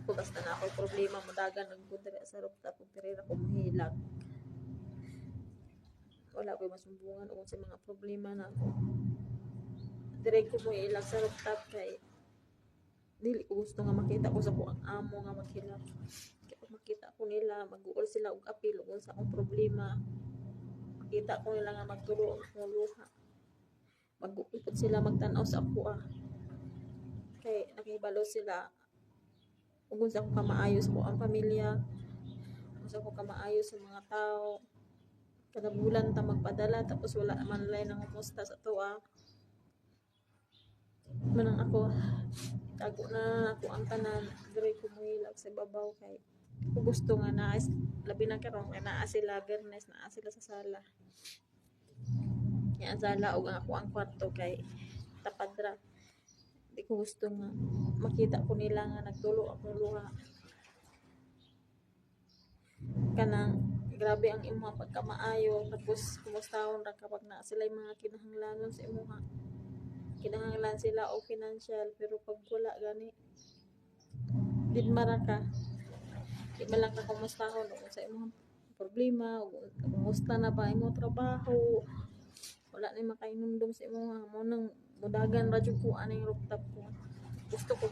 ko basta na ako problema mudagan nagpud diri sa rooftop ug diri ra ko muhilag. Wala ko masumbungan o sa mga problema na ako. Diri ko muhilag sa rooftop kay dili ko gusto nga makita ko sa kuang amo nga maghilak. Kaya pag makita ko nila mag-uol sila og apil ug sa akong problema. Makita ko nila nga magtulo og luha. Mag-uipod sila magtan-aw sa ako kay nakibalo sila ug unsa ko kamaayo sa ang pamilya, unsa ko kamaayo sa mga tao. Kada bulan ta magpadala tapos wala man lay nang kumusta sa tuwa. Manang ako tago na ako ang tanan diri ko muhilag sa babaw kay ko gusto nga na labi na karon kay naa sila Bernes, naa sila sa sala. Yan sala og ako ang kwarto kay tapad ra. Di ko gusto nga makita ko nila nga nagtulo ako luha. Kanang grabe ang imong pagkamaayo tapos kumustahon ra kapag naa sila mga kinahanglanon sa imuha. Kinahanglan sila o financial pero pag wala gani didmara ka di man lang ka kumustahon o sa imong problema o kumusta na ba imong trabaho wala na makainumdum sa imong mo nang mudagan ra jud ko aning rooftop ko gusto ko